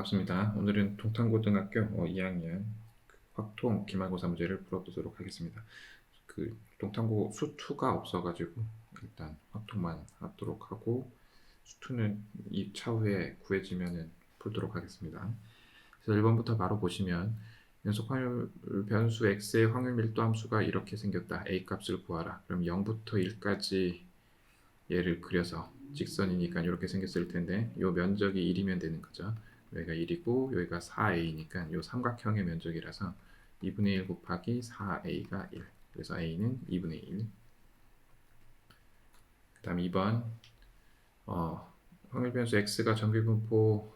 반갑습니다. 오늘은 동탄고등학교 2학년 확통 기말고사 문제를 풀어보도록 하겠습니다. 동탄고 수2가 없어가지고 일단 확통만 하도록 하고 수2는 이 차후에 구해지면은 풀도록 하겠습니다. 그래서 1번부터 바로 보시면 연속 확률 변수 x의 확률 밀도 함수가 이렇게 생겼다. a 값을 구하라. 그럼 0부터 1까지 얘를 그려서 직선이니까 이렇게 생겼을 텐데 이 면적이 1이면 되는 거죠. 여기가 1이고 여기가 4a니까 이 삼각형의 면적이라서 2분의 1 곱하기 4a가 1. 그래서 a는 2분의 1. 그 다음 2번 확률 변수 x가 정비분포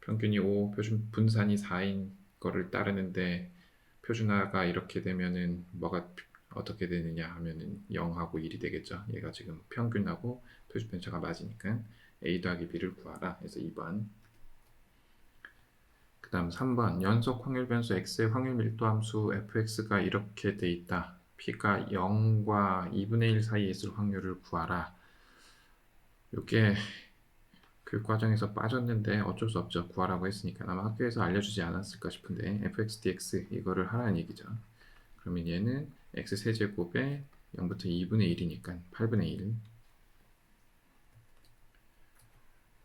평균이 5, 표준 분산이 4인 거를 따르는데 표준화가 이렇게 되면은 뭐가 어떻게 되느냐 하면은 0하고 1이 되겠죠. 얘가 지금 평균하고 표준 편차가 맞으니까 a 더하기 b를 구하라. 그래서 2번. 그 다음 3번 연속 확률 변수 x의 확률 밀도 함수 fx가 이렇게 돼 있다. p가 0과 2분의 1 사이에 있을 확률을 구하라. 이게 교육과정에서 빠졌는데 어쩔 수 없죠. 구하라고 했으니까 아마 학교에서 알려주지 않았을까 싶은데 fx dx 이거를 하라는 얘기죠. 그러면 얘는 x 세제곱에 0부터 2분의 1이니까 8분의 1.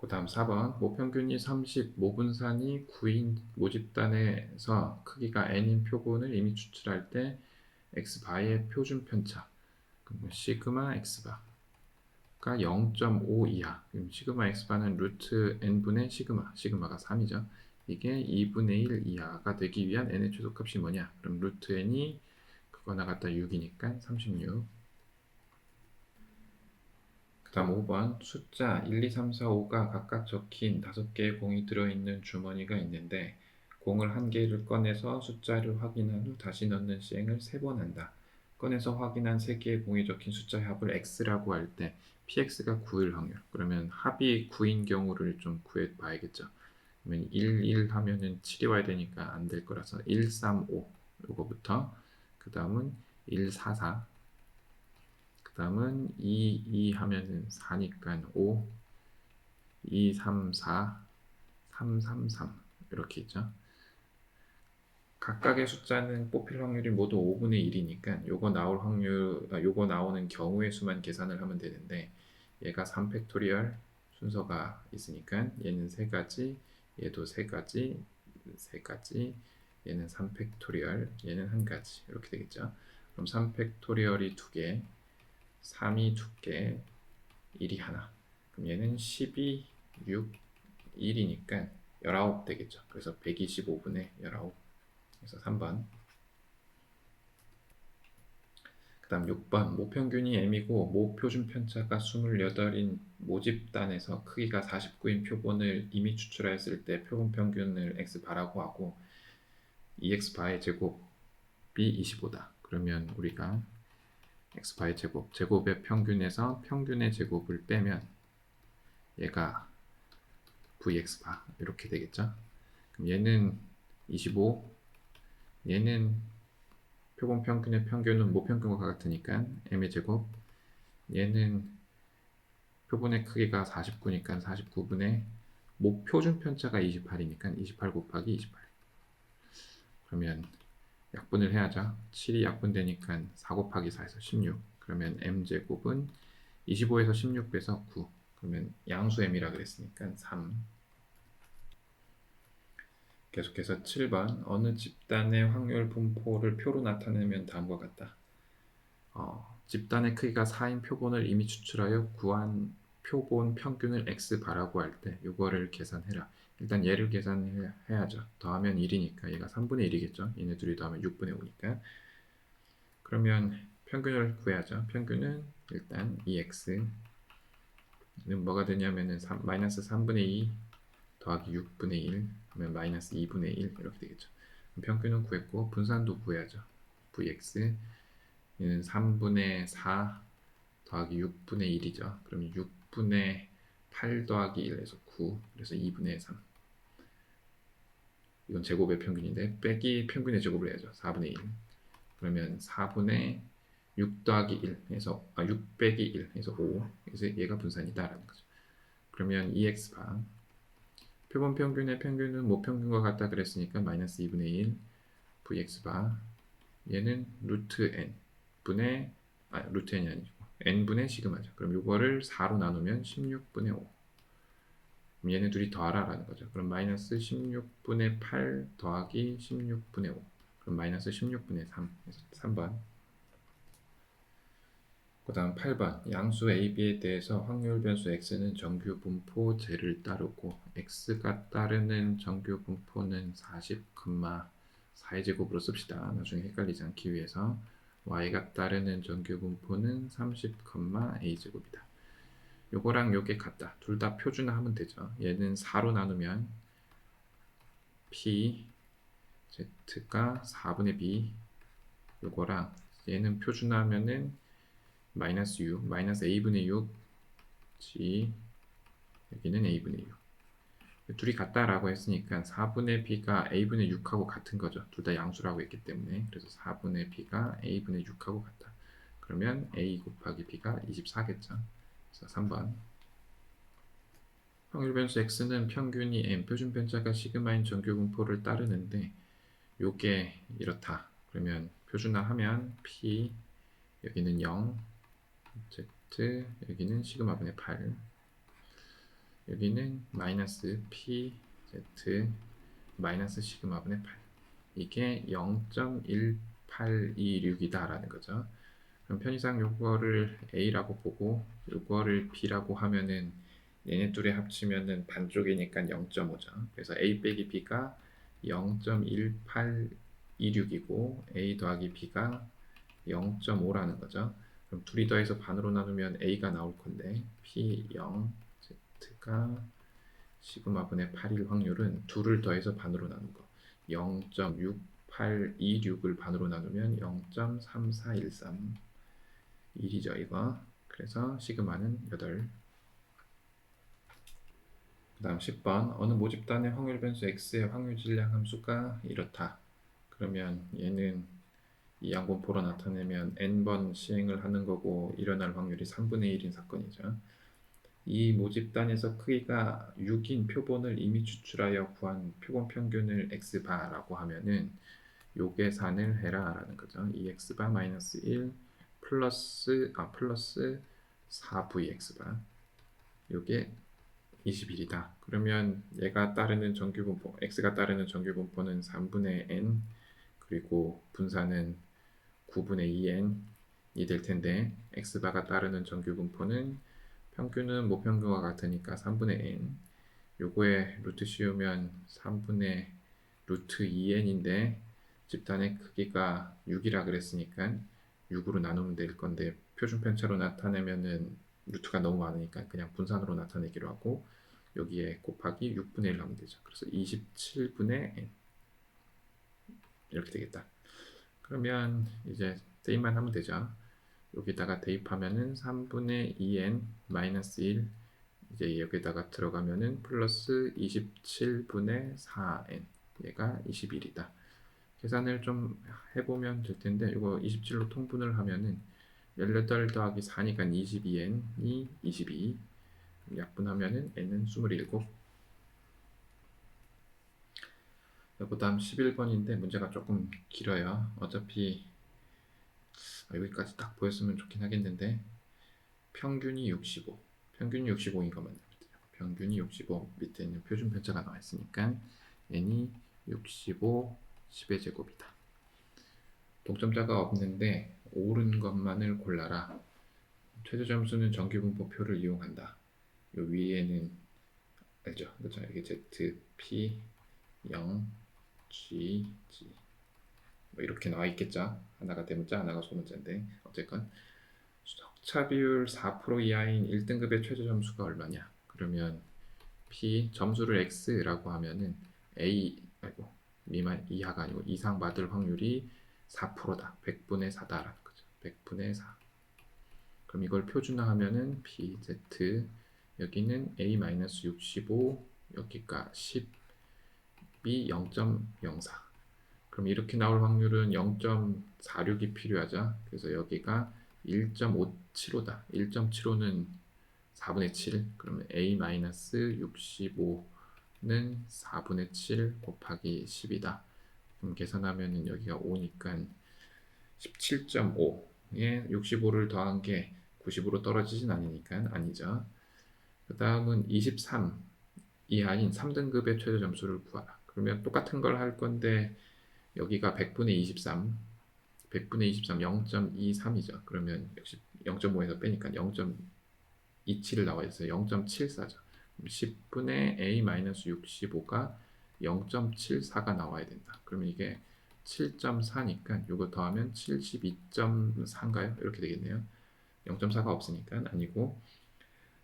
그 다음 4번 모평균이 30, 모분산이 9인 모집단에서 크기가 n인 표본을 이미 추출할 때 x바의 표준 편차 시그마 x바가 0.5 이하. 그럼 시그마 x바는 루트 n분의 시그마가 3이죠. 이게 2분의 1 이하가 되기 위한 n의 최소값이 뭐냐? 그럼 루트 n이 그거 나갔다 6이니까 36. 그 다음 5번 숫자 1, 2, 3, 4, 5가 각각 적힌 5개의 공이 들어있는 주머니가 있는데 공을 한 개를 꺼내서 숫자를 확인한 후 다시 넣는 시행을 3번 한다. 꺼내서 확인한 3개의 공이 적힌 숫자의 합을 x라고 할 때 px가 9일 확률. 그러면 합이 9인 경우를 좀 구해 봐야겠죠. 그러면 1, 1 하면은 7이 와야 되니까 안 될 거라서 1, 3, 5 요거부터 그 다음은 1, 4, 4 그 다음은 2 하면은 4니까 5, 2, 3, 4, 3, 3, 3 이렇게 있죠. 각각의 숫자는 뽑힐 확률이 모두 5분의 1이니까 요거 나올 요거 나오는 경우의 수만 계산을 하면 되는데 얘가 3팩토리얼 순서가 있으니까 얘는 3가지, 얘도 3가지, 3가지, 얘는 3팩토리얼, 얘는 1가지 이렇게 되겠죠. 그럼 3팩토리얼이 2개, 3이 2개, 1이 하나. 그럼 얘는 12, 6, 1이니까 19 되겠죠. 그래서 125분의 19. 그래서 3번. 그 다음 6번. 모평균이 m이고 모표준 편차가 28인 모집단에서 크기가 49인 표본을 이미 추출하였을 때 표본 평균을 x바라고 하고 2x바의 제곱이 25다. 그러면 우리가 x바의 제곱의 평균에서 평균의 제곱을 빼면 얘가 vx바 이렇게 되겠죠. 그럼 얘는 25, 얘는 표본 평균의 평균은 모평균과 같으니까 m의 제곱, 얘는 표본의 크기가 49니까 49분의 모표준 편차가 28이니까 28 곱하기 28. 그러면 약분을 해야죠. 7이 약분되니까 4 곱하기 4에서 16. 그러면 m제곱은 25에서 16 빼서 9. 그러면 양수 m이라 그랬으니까 3. 계속해서 7번 어느 집단의 확률 분포를 표로 나타내면 다음과 같다. 집단의 크기가 4인 표본을 이미 추출하여 구한 표본 평균을 x바라고 할 때 이거를 계산해라. 일단 얘를 계산해야죠. 더하면 1이니까 얘가 3분의 1이겠죠. 얘네 둘이 더하면 6분의 5니까. 그러면 평균을 구해야죠. 평균은 일단 2x는 뭐가 되냐면은 마이너스 3분의 2 더하기 6분의 1 하면 마이너스 2분의 1 이렇게 되겠죠. 평균은 구했고 분산도 구해야죠. vx 얘는 3분의 4 더하기 6분의 1이죠. 그러면 6분의 8 더하기 1에서 9 그래서 2분의 3. 이건 제곱의 평균인데 빼기 평균의 제곱을 해야죠. 4분의 1. 그러면 4분의 6 더하기 1 해서 6 빼기 1 해서 5. 그래서 얘가 분산이다라는 거죠. 그러면 2x방 표본 평균의 평균은 모평균과 같다 그랬으니까 마이너스 2분의 1 vx바, 얘는 루트 n 분의 루트 n이 아니고 n분의 시그마죠. 그럼 이거를 4로 나누면 16분의 5. 그럼 얘네 둘이 더하라라는 거죠. 그럼 마이너스 16분의 8 더하기 16분의 5. 그럼 마이너스 16분의 3. 그래서 3번. 그 다음 8번. 양수 a, b에 대해서 확률 변수 x는 정규 분포 제를 따르고 x가 따르는 정규 분포는 40, 4의 제곱으로 씁시다. 나중에 헷갈리지 않기 위해서. y가 따르는 정규 분포는 30, a 제곱이다. 요거랑 요게 같다. 둘 다 표준화하면 되죠. 얘는 4로 나누면 p z가 4분의 b, 요거랑 얘는 표준화하면은 마이너스 6, 마이너스 a분의 6 g, 여기는 a분의 6. 둘이 같다라고 했으니까 4분의 b가 a분의 6하고 같은 거죠. 둘 다 양수라고 했기 때문에. 그래서 4분의 b가 a분의 6하고 같다. 그러면 a 곱하기 b가 24겠죠. 그래서 3번. 확률 변수 x는 평균이 m, 표준 편차가 시그마인 정규 분포를 따르는데 요게 이렇다. 그러면 표준화하면 p, 여기는 0, z, 여기는 시그마분의 8, 여기는 마이너스 p, z, 마이너스 시그마분의 8. 이게 0.1826이다 라는 거죠. 그럼 편의상 요거를 a라고 보고 요거를 b라고 하면은 얘네 둘이 합치면은 반쪽이니까 0.5죠. 그래서 a 빼기 b가 0.1826이고 a 더하기 b가 0.5라는 거죠. 그럼 둘이 더해서 반으로 나누면 a가 나올 건데 p0 z가 시그마분의 8일 확률은 둘을 더해서 반으로 나눈 거 0.6826을 반으로 나누면 0.3413 1이죠 이거. 그래서 시그마는 8. 그 다음 10번. 어느 모집단의 확률 변수 x의 확률 질량 함수가 이렇다. 그러면 얘는 이 양분포로 나타내면 n번 시행을 하는 거고 일어날 확률이 3분의 1인 사건이죠. 이 모집단에서 크기가 6인 표본을 이미 추출하여 구한 표본 평균을 x바라고 하면은 요 계산을 해라 라는 거죠. 2x바 마이너스 1 플러스 4vx바, 요게 21이다. 그러면 얘가 따르는 정규분포, x가 따르는 정규분포는 3분의 n, 그리고 분산은 9분의 2n이 될 텐데 x바가 따르는 정규분포는 평균은 모평균과 같으니까 3분의 n, 요거에 루트 씌우면 3분의 루트 2n인데 집단의 크기가 6이라 그랬으니까 6으로 나누면 될 건데 표준 편차로 나타내면은 루트가 너무 많으니까 그냥 분산으로 나타내기로 하고 여기에 곱하기 6분의 1 하면 되죠. 그래서 27분의 n 이렇게 되겠다. 그러면 이제 대입만 하면 되죠. 여기다가 대입하면은 3분의 2n 마이너스 1, 이제 여기다가 들어가면은 플러스 27분의 4n, 얘가 21이다. 계산을 좀 해보면 될 텐데 이거 27로 통분을 하면은 18 더하기 4니까 22n이 22, 약분하면은 n은 27. 그 다음 11번인데 문제가 조금 길어요. 어차피 여기까지 딱 보였으면 좋긴 하겠는데 평균이 65, 평균이 65인 것만 나오면 돼요. 평균이 65, 밑에 있는 표준 편차가 나와 있으니까 n이 65 10의 제곱이다. 동점자가 없는데 옳은 것만을 골라라. 최저 점수는 정규분포표를 이용한다. 요 위에는 알죠? 그렇죠? 이게 z, p, 0, g, g 뭐 이렇게 나와 있겠죠? 하나가 대문자, 하나가 소문자인데 어쨌건 격차 비율 4% 이하인 1등급의 최저 점수가 얼마냐? 그러면 p 점수를 x라고 하면은 a 미만 이하가 아니고 이상 받을 확률이 4%다. 100분의 4다라는 거죠. 100분의 4. 그럼 이걸 표준화하면은 pz, 여기는 a-65, 여기가 10이 0.04. 그럼 이렇게 나올 확률은 0.46이 필요하죠. 그래서 여기가 1.575다. 1.75는 4분의 7. 그러면 a-65 4분의 7 곱하기 10이다. 그럼 계산하면 여기가 5니까 17.5에 65를 더한 게 90으로 떨어지진 않으니까 아니죠. 그 다음은 23 이하인 3등급의 최저 점수를 구하라. 그러면 똑같은 걸 할 건데 여기가 100분의 23 0.23이죠. 그러면 역시 0.5에서 빼니까 0.27을 나와 있어요. 0.74죠. 10분의 a-65가 0.74가 나와야 된다. 그러면 이게 7.4니까 이거 더하면 72.4인가요? 이렇게 되겠네요. 0.4가 없으니까 아니고,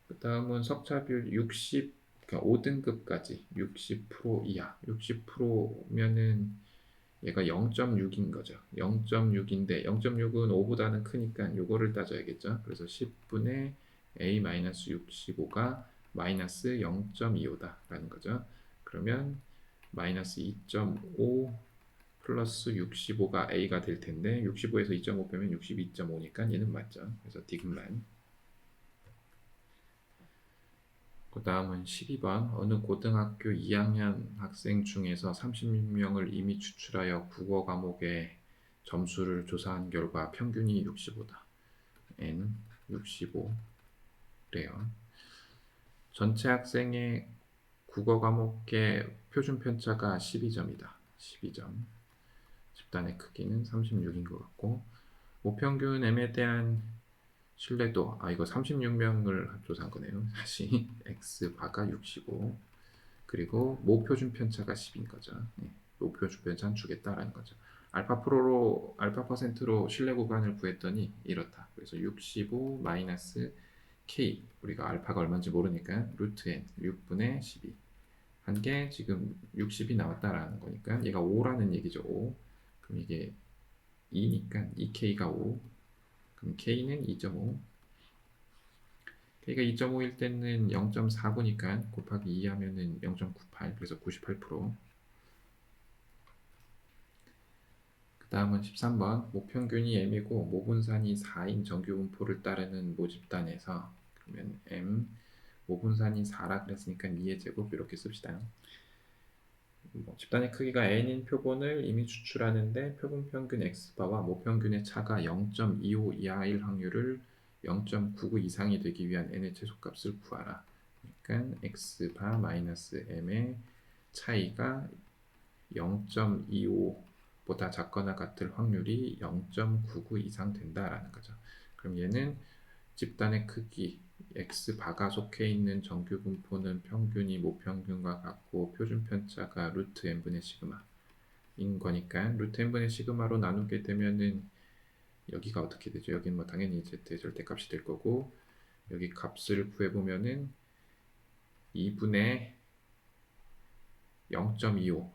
그 다음은 석차율 60, 그러니까 5등급까지 60% 이하, 60%면은 얘가 0.6인 거죠. 0.6인데 0.6은 5보다는 크니까 요거를 따져야겠죠. 그래서 10분의 a-65가 마이너스 0.25다 라는 거죠. 그러면 마이너스 2.5 플러스 65가 a가 될 텐데 65에서 2.5 빼면 62.5니까 얘는 맞죠. 그래서 디귿만. 그 다음은 12번 어느 고등학교 2학년 학생 중에서 36명을 이미 추출하여 국어 과목의 점수를 조사한 결과 평균이 65다. n 65래요. 전체 학생의 국어 과목의 표준 편차가 12점이다. 12점. 집단의 크기는 36인 것 같고, 모평균 m에 대한 신뢰도, 이거 36명을 조사한 거네요. 다시 x 바가 65, 그리고 모표준 편차가 10인 거죠. 모표준 편차는 주겠다라는 거죠. 알파 퍼센트로 신뢰 구간을 구했더니 이렇다. 그래서 65 마이너스 k, 우리가 알파가 얼마인지 모르니까 루트 n 6분의 12 한 게 지금 60이 나왔다라는 거니까 얘가 5라는 얘기죠. 5. 그럼 이게 2니까 2k가 5. 그럼 k는 2.5. k가 2.5일 때는 0.49니까 곱하기 2 하면은 0.98, 그래서 98%. 그 다음은 13번 모평균이 m이고 모분산이 4인 정규분포를 따르는 모집단에서, 그러면 m 모분산이 4라 그랬으니까 2의 제곱 이렇게 씁시다. 집단의 크기가 n인 표본을 이미 추출하는데 표본 평균 x바와 모평균의 차가 0.25 이하일 확률을 0.99 이상이 되기 위한 n의 최소값을 구하라. 그러니까 x바 마이너스 m의 차이가 0.25보다 작거나 같을 확률이 0.99 이상 된다라는 거죠. 그럼 얘는 집단의 크기 x바가 속해 있는 정규 분포는 평균이 모평균과 같고 표준 편차가 루트 n분의 시그마인 거니까 루트 n분의 시그마로 나누게 되면은 여기가 어떻게 되죠? 여기는 뭐 당연히 z 절대값이 될 거고, 여기 값을 구해보면은 2분의 0.25,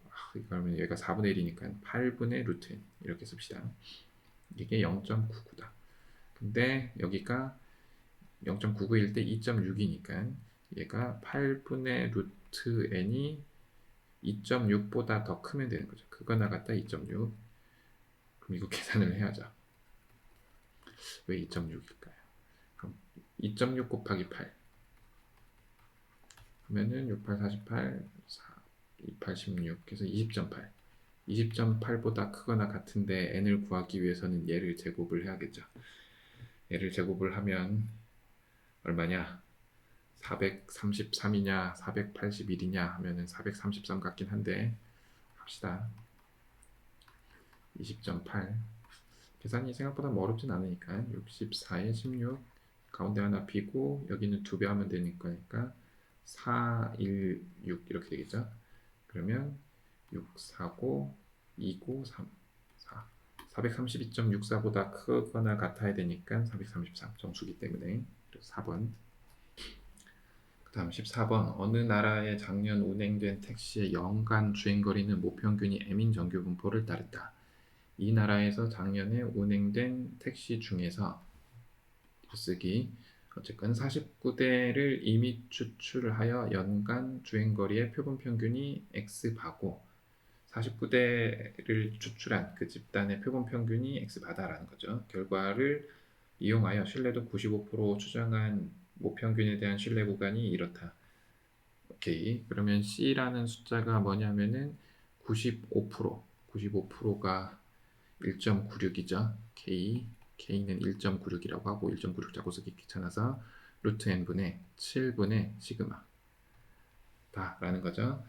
그러면 얘가 4분의 1이니까 8분의 루트 n 이렇게 씁시다. 이게 0.99다. 근데 여기가 0.99일 때 2.6이니까 얘가 8분의 루트 n이 2.6보다 더 크면 되는 거죠. 그거 나갔다 2.6. 그럼 이거 계산을 해야죠. 왜 2.6일까요? 그럼 2.6 곱하기 8 하면은 6, 8, 48, 4, 2, 8, 16 해서 20.8. 20.8보다 크거나 같은데 n을 구하기 위해서는 얘를 제곱을 해야겠죠. 얘를 제곱을 하면 얼마냐? 433이냐 481이냐 하면은 433 같긴 한데 합시다. 20.8 계산이 생각보다 뭐 어렵진 않으니까 64에 16 가운데 하나 비고 여기는 2배 하면 되니까 4, 1, 6 이렇게 되겠죠. 그러면 6, 4, 9, 2, 9, 3, 4 432.64보다 크거나 같아야 되니까 433 정수기 때문에. 그래서 4번. 그 다음 14번 어느 나라의 작년 운행된 택시의 연간 주행거리는 모평균이 m인 정규 분포를 따른다. 이 나라에서 작년에 운행된 택시 중에서 쓰기 어쨌건 49대를 이미 추출하여 연간 주행거리의 표본 평균이 x바고 49대를 추출한 그 집단의 표본 평균이 x바다라는 거죠. 결과를 이용하여 신뢰도 95% 추정한 모평균에 대한 신뢰 구간이 이렇다. 오케이. 그러면 C라는 숫자가 뭐냐면은 95%가 1.96이죠. K는 1.96이라고 하고 1.96 자꾸 쓰기 귀찮아서 루트 n분의 7분의 시그마 다라는 거죠.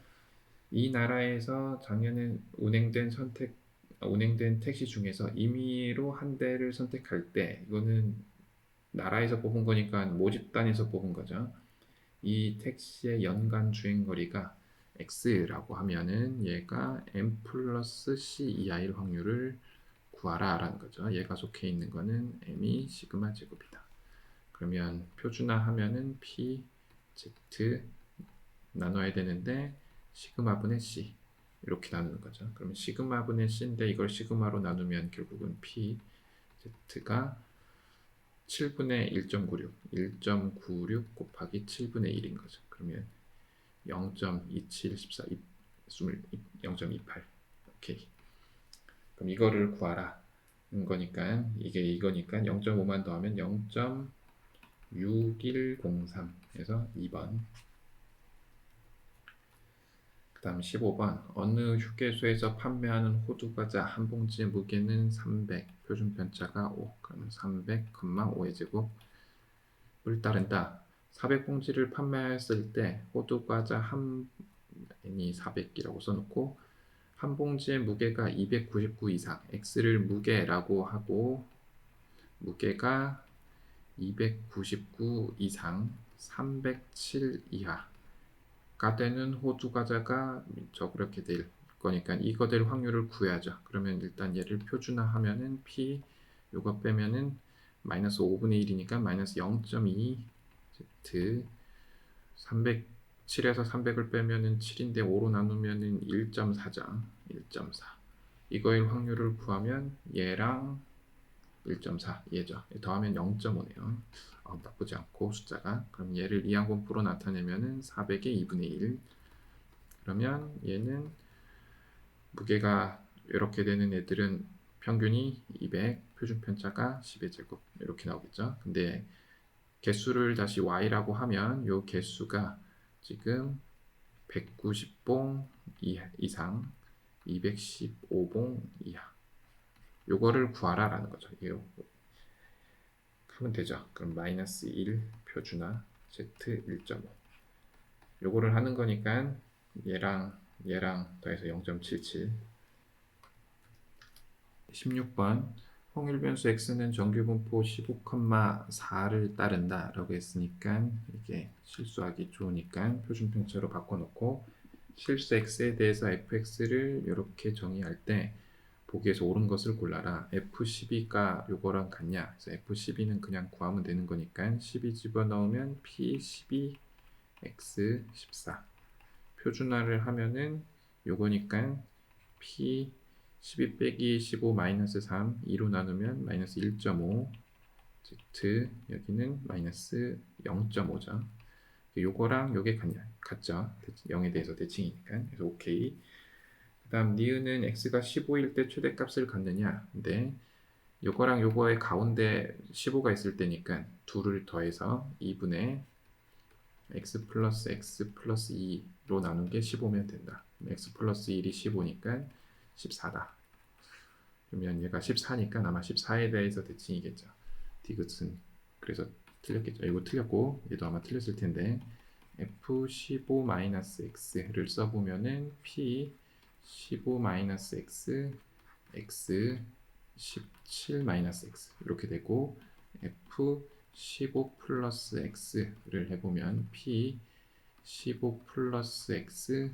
이 나라에서 작년에 운행된 택시 중에서 임의로 한 대를 선택할 때 이거는 나라에서 뽑은 거니까 모집단에서 뽑은 거죠. 이 택시의 연간 주행거리가 X라고 하면은 얘가 M 플러스 C 이하일 확률을 구하라 라는 거죠. 얘가 속해 있는 거는 M이 시그마 제곱이다. 그러면 표준화하면은 P, Z 나눠야 되는데 시그마분의 C 이렇게 나누는 거죠. 그러면 시그마분의 C인데 이걸 시그마로 나누면 결국은 P, Z가 7분의 1.96 곱하기 7분의 1인 거죠. 그러면 0.2714 0.28 오케이. 그럼 이거를 구하라 는 거니까 이게 이거니까 0.5만 더하면 0.6103에서 2번. 그 다음 15번 어느 휴게소에서 판매하는 호두과자 한 봉지의 무게는 300 표준 편차가 5 그러면 300, 5의 제곱을 따른다. 400봉지를 판매했을 때 호두과자 한 N이 400이라고 써놓고 한 봉지의 무게가 299 이상 X를 무게라고 하고 무게가 299 이상 307 이하가 되는 호두 과자가 그렇게 될 거니까 이거 될 확률을 구해야죠. 그러면 일단 얘를 표준화하면은 P 요거 빼면은 마이너스 5분의 1이니까 마이너스 0.2 Z 307에서 300을 빼면은 7인데 5로 나누면은 1.4죠. 1.4 이거의 확률을 구하면 얘랑 1.4 얘죠. 더하면 0.5네요. 나쁘지 않고 숫자가. 그럼 얘를 이항분포로 나타내면은 400의 2분의 1. 그러면 얘는 무게가 이렇게 되는 애들은 평균이 200, 표준 편차가 10의 제곱 이렇게 나오겠죠. 근데 개수를 다시 y라고 하면 요 개수가 지금 190봉 이상 215봉 이하 요거를 구하라 라는 거죠. 이거 하면 되죠. 그럼 마이너스 1 표준화 Z 1.5 요거를 하는 거니까 얘랑 더해서 0.77. 16번 홍일변수 x는 정규분포 15,4를 따른다 라고 했으니까 이게 실수하기 좋으니까 표준편차로 바꿔놓고 실수 x에 대해서 fx를 이렇게 정의할 때 보기에서 옳은 것을 골라라. F12가 요거랑 같냐? 그래서 F12는 그냥 구하면 되는 거니까 12 집어넣으면 P12 X14 표준화를 하면은 요거니까 P12 빼기 15 마이너스 3 2로 나누면 마이너스 1.5 Z 여기는 마이너스 0.5죠. 요거랑 요게 같죠? 0에 대해서 대칭이니까. 그래서 오케이. 그 다음 니은은 x가 15일 때 최대값을 갖느냐. 근데 요거랑 요거의 가운데 15가 있을 때니까 둘을 더해서 2분의 x 플러스 2로 나눈 게 15면 된다. x 플러스 1이 15니까 14다. 그러면 얘가 14니까 아마 14에 대해서 대칭이겠죠. 디귿은 그래서 틀렸겠죠. 이거 틀렸고 얘도 아마 틀렸을 텐데 f15-x를 써보면은 p 15-x, x 17-x 이렇게 되고 f15 플러스 x를 해보면 p 15 플러스 x,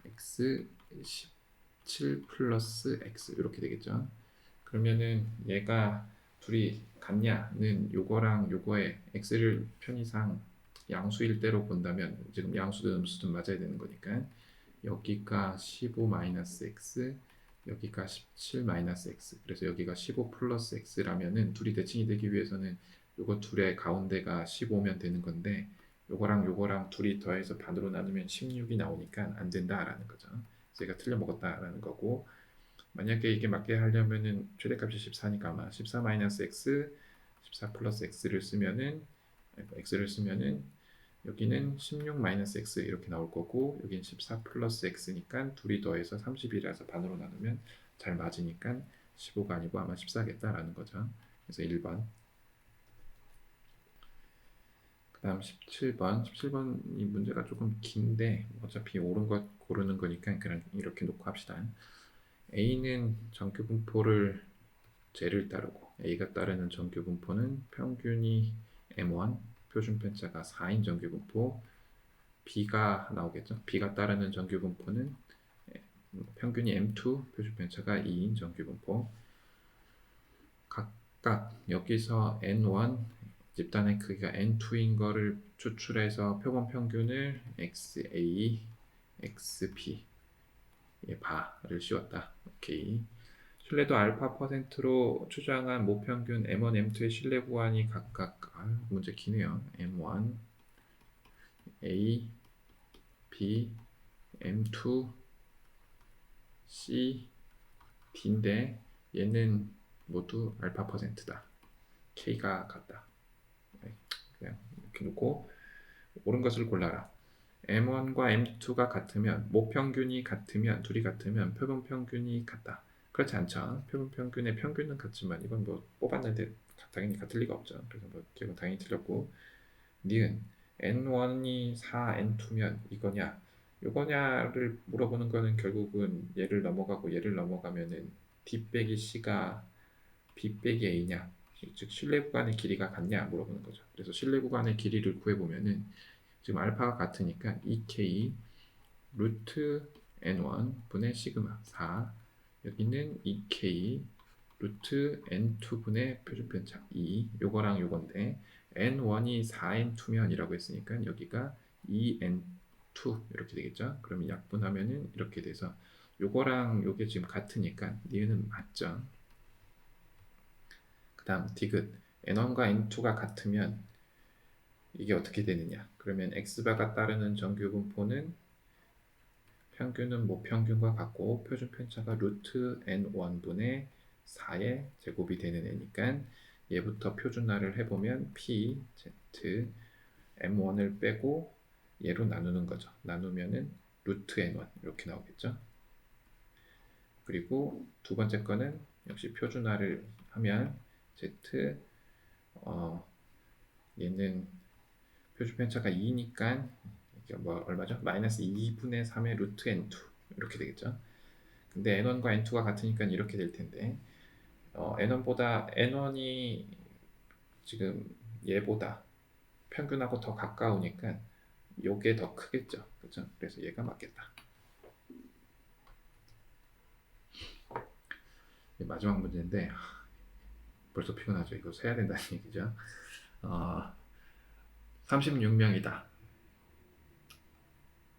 x 17 플러스 x 이렇게 되겠죠. 그러면은 얘가 둘이 같냐는 요거랑 요거의 x를 편의상 양수일 대로 본다면 지금 양수든 음수든 맞아야 되는 거니까 여기가 15-x 여기가 17-x 그래서 여기가 15 플러스 x라면은 둘이 대칭이 되기 위해서는 요거 둘의 가운데가 15면 되는 건데 요거랑 둘이 더해서 반으로 나누면 16이 나오니까 안 된다라는 거죠. 제가 틀려 먹었다라는 거고 만약에 이게 맞게 하려면은 최대값이 14니까 아마 14-x 14 플러스 x를 쓰면은 여기는 16-x 이렇게 나올 거고 여긴 14 플러스 x니까 둘이 더해서 30이라서 반으로 나누면 잘 맞으니까 15가 아니고 아마 14겠다라는 거죠. 그래서 1번. 그 다음 17번. 17번이 문제가 조금 긴데 어차피 옳은 것 고르는 거니까 그냥 이렇게 놓고 합시다. A는 정규분포를 J를 따르고 A가 따르는 정규분포는 평균이 M1, 표준편차가 4인 정규분포. B가 나오겠죠. B가 따르는 정규분포는 평균이 M2, 표준편차가 2인 정규분포. 각각 여기서 N1 집단의 크기가 N2인 거를 추출해서 표본 평균을 XA, XB 바를 씌웠다. 오케이. 신뢰도 알파 퍼센트로 추정한 모평균 M1, M2의 신뢰 구간이 각각 문제 기네요. M1, A, B, M2, C, D인데 얘는 모두 알파 퍼센트다. K가 같다. 그냥 이렇게 놓고 옳은 것을 골라라. M1과 M2가 같으면 모평균이 같으면 둘이 같으면 표본 평균이 같다. 그렇지 않죠. 표본 평균의 평균은 같지만 이건 뭐 뽑았는데 당연히 같을 리가 없죠. 그래서 뭐 이건 당연히 틀렸고 니은 N1이 4, N2면 이거냐 요거냐를 물어보는 거는 결국은 얘를 넘어가고 얘를 넘어가면은 D 빼기 C가 B 빼기 A냐 즉 신뢰 구간의 길이가 같냐 물어보는 거죠. 그래서 신뢰 구간의 길이를 구해보면은 지금 알파가 같으니까 2K 루트 N1 분의 시그마 4 여기는 2K 루트 N2 분의 표준편차 2 요거랑 요건데 N1이 4N2면 이라고 했으니까 여기가 2N2 이렇게 되겠죠. 그러면 약분하면은 이렇게 돼서 요거랑 요게 지금 같으니까 니은은 맞죠. 그 다음 디귿 N1과 N2가 같으면 이게 어떻게 되느냐 그러면 X바가 따르는 정규분포는 평균은 모평균과 같고 표준편차가 루트 N1분의 4의 제곱이 되는 애니까 얘부터 표준화를 해보면 P, Z, M1을 빼고 얘로 나누는 거죠. 나누면은 루트 N1 이렇게 나오겠죠. 그리고 두 번째 거는 역시 표준화를 하면 Z 얘는 표준편차가 2니까 이게 뭐 얼마죠? 마이너스 2분의 3의 루트 N2 이렇게 되겠죠. 근데 N1과 N2가 같으니까 이렇게 될 텐데 N1보다 N1이 지금 얘보다 평균하고 더 가까우니까 요게 더 크겠죠. 그렇죠? 그래서 얘가 맞겠다. 마지막 문제인데 벌써 피곤하죠. 이거 세야 된다는 얘기죠. 36명이다.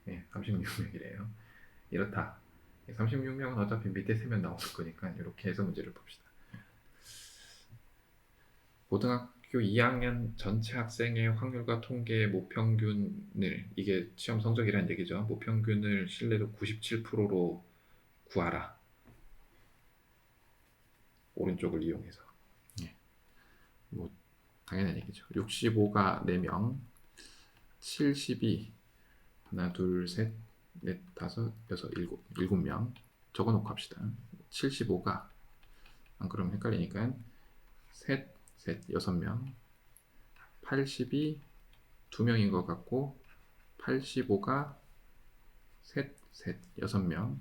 네, 36명이래요. 이렇다. 36명은 어차피 밑에 세면 나올 거니까 이렇게 해서 문제를 봅시다. 고등학교 2학년 전체 학생의 확률과 통계의 모평균을 이게 시험 성적이라는 얘기죠. 모평균을 신뢰도 97%로 구하라. 오른쪽을 이용해서. 뭐 당연한 얘기죠. 65가 4명, 72 하나 둘 셋 넷 다섯 여섯 일곱 7명 적어놓고 합시다. 75가 안 그러면 헷갈리니까 셋 6명 80이 2명인 것 같고 85가 셋 6명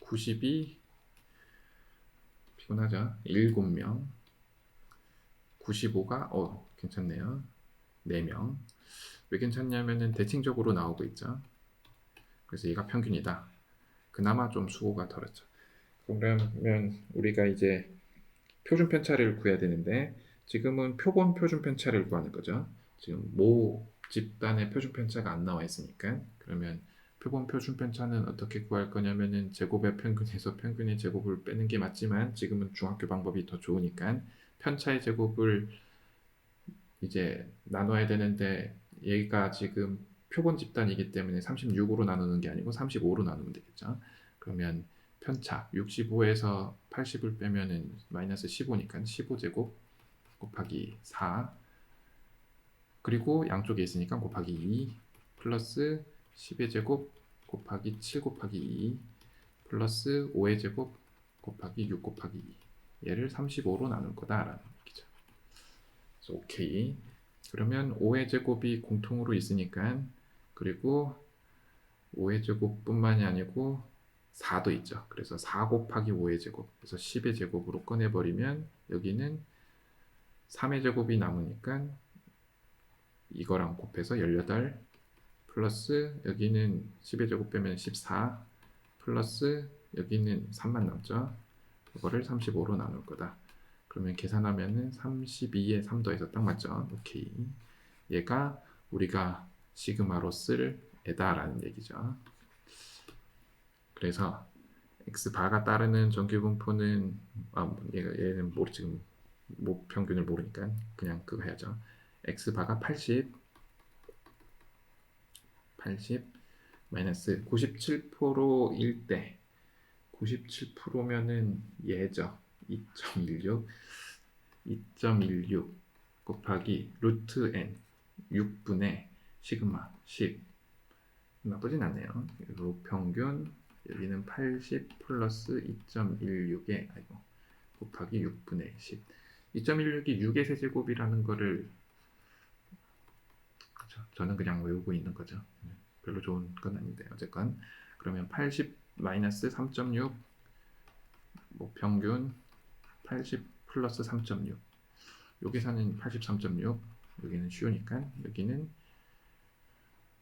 90이 피곤하죠. 7명 95가 괜찮네요. 4명 왜 괜찮냐면은 대칭적으로 나오고 있죠. 그래서 얘가 평균이다. 그나마 좀 수고가 덜었죠. 그러면 우리가 이제 표준 편차를 구해야 되는데 지금은 표본 표준 편차를 구하는 거죠. 지금 모 집단의 표준 편차가 안 나와 있으니까 그러면 표본 표준 편차는 어떻게 구할 거냐면은 제곱의 평균에서 평균의 제곱을 빼는 게 맞지만 지금은 중학교 방법이 더 좋으니까 편차의 제곱을 이제 나눠야 되는데 얘가 지금 표본 집단이기 때문에 36으로 나누는 게 아니고 35로 나누면 되겠죠. 그러면 편차 65에서 80을 빼면은 마이너스 15니까 15제곱 곱하기 4 그리고 양쪽에 있으니까 곱하기 2 플러스 10의 제곱 곱하기 7 곱하기 2 플러스 5의 제곱 곱하기 6 곱하기 2 얘를 35로 나눌 거다라는 얘기죠. 그래서 오케이. 그러면 5의 제곱이 공통으로 있으니까 그리고 5의 제곱뿐만이 아니고 4도 있죠. 그래서 4 곱하기 5의 제곱 그래서 10의 제곱으로 꺼내버리면 여기는 3의 제곱이 남으니까 이거랑 곱해서 18 플러스 여기는 10의 제곱 빼면 14 플러스 여기는 3만 남죠. 이거를 35로 나눌 거다. 그러면 계산하면은 32에 3 더해서 딱 맞죠. 오케이. 얘가 우리가 시그마로 쓸 애다라는 얘기죠. 그래서 x바가 따르는 정규분포는 얘는 지금 평균을 모르니까 그냥 그거 해야죠. x바가 80 마이너스 97%일 때 97%면은 얘죠. 2.16 곱하기 루트 n 6분의 시그마 10 나쁘진 않네요. 그리고 평균 여기는 80 플러스 2.16에 곱하기 6분의 10 2.16이 6의 세제곱이라는 거를 저는 그냥 외우고 있는 거죠. 별로 좋은 건 아닌데 어쨌건 그러면 80 마이너스 3.6 평균 80 플러스 3.6 요 계산은 83.6 여기는 쉬우니까 여기는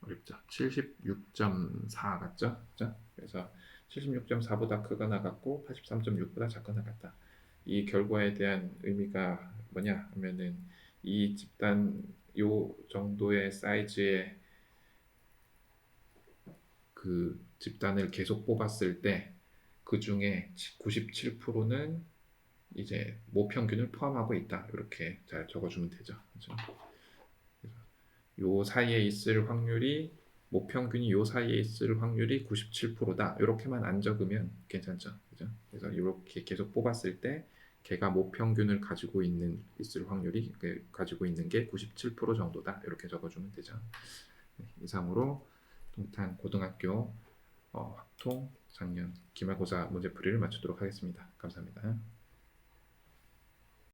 어렵죠. 76.4 같죠? 그죠? 그래서 76.4보다 크거나 같고 83.6보다 작거나 같다. 이 결과에 대한 의미가 뭐냐 하면은 이 집단 요 정도의 사이즈의 그 집단을 계속 뽑았을 때 그 중에 97%는 이제 모평균을 포함하고 있다. 이렇게 잘 적어주면 되죠. 그죠? 요 사이에 있을 확률이 모평균이 요 사이에 있을 확률이 97%다. 이렇게만 안 적으면 괜찮죠. 그죠? 그래서 이렇게 계속 뽑았을 때 걔가 모평균을 가지고 있을 확률이 가지고 있는 게 97% 정도다. 이렇게 적어주면 되죠. 네, 이상으로 동탄 고등학교 확통 작년 기말고사 문제풀이를 마치도록 하겠습니다. 감사합니다.